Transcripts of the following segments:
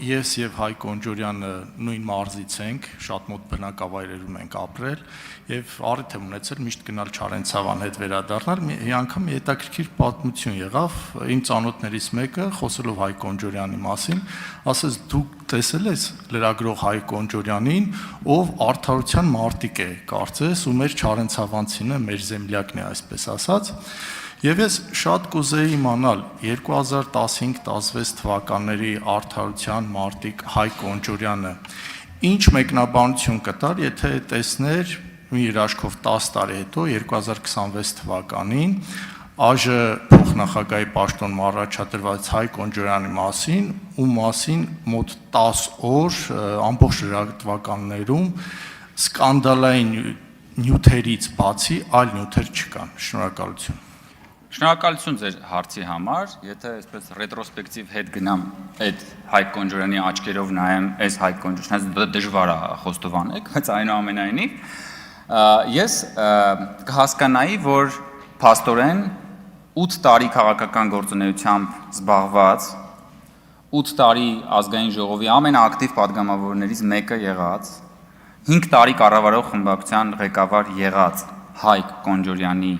ես եւ Հայկ Կոնջորյանը նույն մարզից ենք, շատ մոտ բնակավայրերում ենք ապրել եւ առիթ եմ ունեցել միշտ գնալ Չարենցավան հետ վերադառնալ։ Մի անգամ հետաքրքիր պատմություն եղավ, իմ ծանոթներից մեկը խոսելով Հայկ Կոնջորյանի մասին, ասեց դու տեսել ես լրագրող Հայկ Կոնջորյանին, ով արդարության մարտիկ է, կարծես, ու մեր Չարենցավանցին է, մեր զեմլյակն է, այսպես ասած։ Եվ ես շատ կուզեի իմանալ 2015-16 թվականների արդարության մարտիկ Հայկ Կոնջորյանը ինչ մեկնաբանություն կտար, եթե տեսներ մի երաշխով 10 տարի հետո 2026 թվականին ԱԺ փոխնախագահի պաշտոնում առաջադրված Հայկ Կոնջորյանի մասին, ու մասին մոտ 10 օր ամբողջ լրատվականներում սկանդալային նյութերից բացի այլ նյութեր չկան։ Շնորհակալություն։ Շնորհակալություն ձեր հարցի համար, եթե այսպես ռետրոսպեկտիվ հետ գնամ այդ Հայկ Կոնջորյանի աչքերով նայեմ, այս Հայկ Կոնջորյանը դժվար է խոստովանեք, բայց այնուամենայնիվ ես կհասկանայի, որ փաստորեն 8 տարի քաղաքական գործունեությամբ զբաղված, 8 տարի ազգային ժողովի ամենաակտիվ падգամավորներից մեկը եղած, 5 տարի կառավարող խմբակցության ղեկավար եղած Հայկ Կոնջորյանի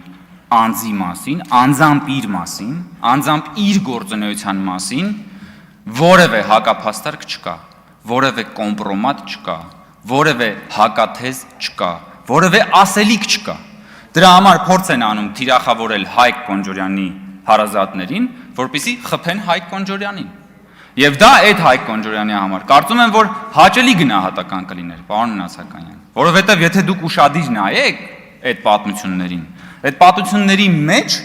անձի մասին, անձամբ իր մասին, անձամբ իր գործունեության մասին որևէ հակափաստարկ չկա, որևէ կոմպրոմատ չկա, որևէ հակաթեզ չկա, որևէ ասելիք չկա։ Դրա համար փորձ են անում թիրախավորել Հայկ Կոնջորյանի հարազատներին, որպեսզի խփեն Հայկ Կոնջորյանին։ Եվ դա այդ Հայկ Կոնջորյանի համար կարծում եմ, որ հաճելի գնահատական կլիներ, պարոն Նացականյան, որովհետև եթե դուք ուշադիր նայեք այդ պատմություններին, այդ պատմությունների մեջ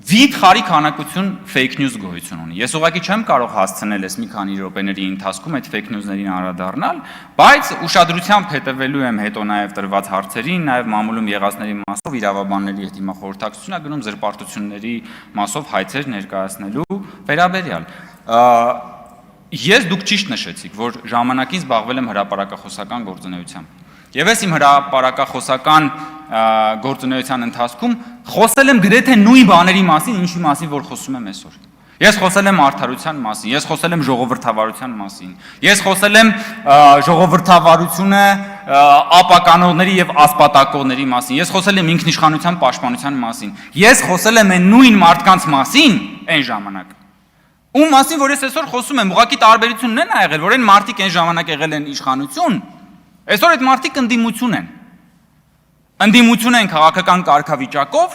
վիթխարի քանակություն fake news գոյություն ունի։ Ես ուղղակի չեմ կարող հասցնել այս մի քանի րոպեների ընթացքում այդ fake news-ներին անդրադառնալ, բայց ուշադրությամբ հետևելու եմ հետո նաև տրված հարցերին, նաև մամուլում եղածների մասով իրավաբանների հետ հիմա խորհրդակցություն է գնում զրպարտությունների մասով հայցեր ներկայացնելու վերաբերյալ։ Ես դուք ճիշտ նշեցիք, որ ժամանակին զբաղվել եմ հրապարակախոսական գործունեությամբ։ Եվ ես իմ հրապարակախոսական գործունեության ընթացքում խոսել եմ գրեթե նույն բաների մասին, ինչի մասին որ խոսում եմ այսօր։ Ես խոսել եմ արդարության մասին, ես խոսել եմ ժողովրդավարության մասին, ես խոսել եմ ժողովրդավարությունը ապականողների եւ ասպատակողների մասին, ես խոսել եմ ինքնիշխանության պաշտպանության մասին, ես խոսել եմ այն նույն մարդկանց մասին այն ժամանակ։ Ում մասին որ ես այսօր խոսում եմ, ուղղակի տարբերությունն է եղել, որ այն մարդիկ այն ժամանակ եղել են իշխանություն, այսօր այդ մարդիկ ընդդիմություն են։ Ընդդիմություն են քաղաքական կարգավիճակով,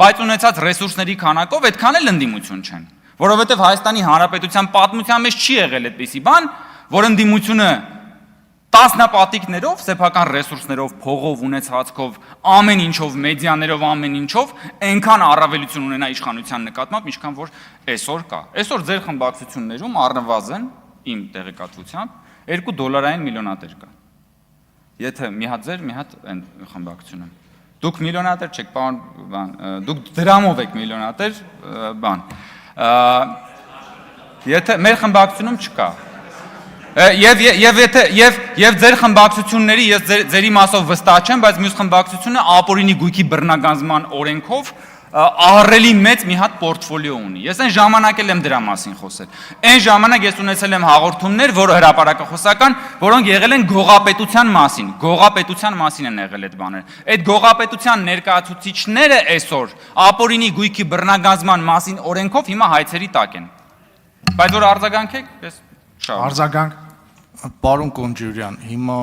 բայց ունեցած ռեսուրսների քանակով այդքան էլ ընդդիմություն չեն, որովհետև Հայաստանի Հանրապետության պատմության մեջ չի եղել այդպիսի բան, որ ընդդիմությունը տասնապատիկներով, սեփական ռեսուրսներով, փողով, ունեցածքով, ամեն ինչով, մեդիաներով, ամեն ինչով այնքան առավելություն ունենա իշխանության նկատմամբ, ինչքան որ այսօր կա։ Այսօր ձեր խմբակցություններում առնվազն իմ տեղեկատվությամբ $2 միլիոնատեր կա։ Եթե մի հատ ձեր, մի հատ այն խմբակցությունում։ Դուք միլիոնատեր չեք, բան, դուք դրամով եք միլիոնատեր, բան։ Եթե մեր խմբակցությունում չկա։ Եվ ձեր խմբակցությունների, ես ձերի մասով վստահ չեմ, բայց մյուս խմբակցությունը ապօրինի գույքի բռնագանձման օրենքով ահռելի մեծ մի հատ պորտֆոլիո ունի։ Ես այն ժամանակ էլ եմ դրա մասին խոսել։ Այն ժամանակ ես ունեցել եմ հաղորդումներ, որ հրապարակախոսական, որոնք եղել են գողապետության մասին են եղել այդ բաները։ Այդ գողապետության ներկայացուցիչները այսօր ապօրինի գույքի բռնագանձման մասին օրենքով հիմա հայցերի տակ են։ Բայց որ արձագանքեք, ես Արձագանք, պարոն Կոնջորյան, հիմա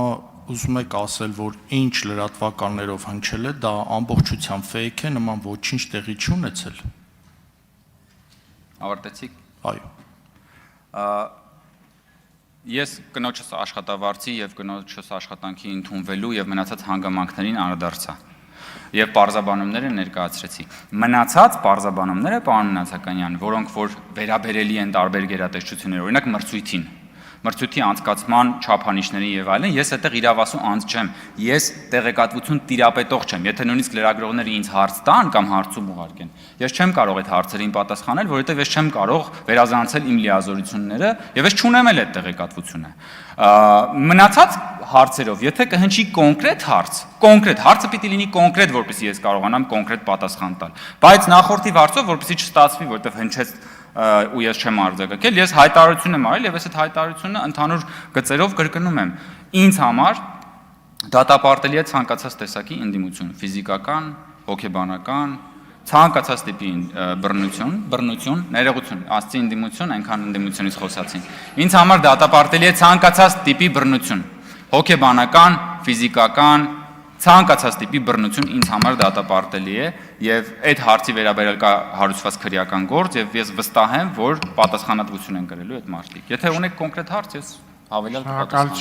ուզում եք ասել, որ ինչ լրատվականներով հնչել է, դա ամբողջությամբ fake է, նման ոչինչ տեղի չի ունեցել։ Ավարտեցիք։ Այո։ Ես կնոջս աշխատավարձի եւ կնոջս աշխատանքի ընդունվելու եւ մնացած հանգամանքներին անդրադարձա եւ պարզաբանումները ներկայացրեցի։ Մնացած պարզաբանումները, պարոն Նացականյան, որոնք որ վերաբերելի են տարբեր գերատեսչություններ, օրինակ մրցույթի անցկացման չափանիշներին եւ այլն, ես այդտեղ իրավասու անձ չեմ, ես տեղեկատվություն տիրապետող չեմ։ Եթե նույնիսկ լրագրողները ինձ հարց տան կամ հարցում ուղարկեն, ես չեմ կարող այդ հարցերին պատասխանել, որովհետեւ ես չեմ կարող վերազանցել իմ լիազորությունները եւ ես չունեմ էլ այդ տեղեկատվությունը։ Մնացած հարցերով, եթե կհնչի կոնկրետ հարցը պիտի լինի կոնկրետ, որպեսզի ես կարողանամ կոնկրետ պատասխան տալ։ Բայց նախորդի հարցով, որպեսզի չստացվի, որովհետև հնչեց ու ես չեմ արձագանքել, ես հայտարարություն եմ արել եւ ես այդ հայտարարությունը ընդհանուր գծերով կրկնում եմ։ Ինձ համար դատապարտելի է ցանկացած տեսակի ընդդիմություն, ֆիզիկական, հոգեբանական, ցանկացած տիպի բռնություն, ներողություն, աստծի ընդդիմություն, այնքան ընդդիմությունից խոսացին։ Ինձ համար դատապարտելի է ցանկացած տիպի բռնություն, հոգեբանական, ֆիզիկական, ցանկացած տիպի բռնություն ինձ համար դատապարտելի է եւ այդ հարցի վերաբերյալ կա հարուցված քրեական գործ եւ ես վստահ եմ, որ պատասխանատվություն են կրելու այդ մարդիկ։ Եթե ունեք կոնկրետ հարց, ես հավելյալ կպատասխանեմ։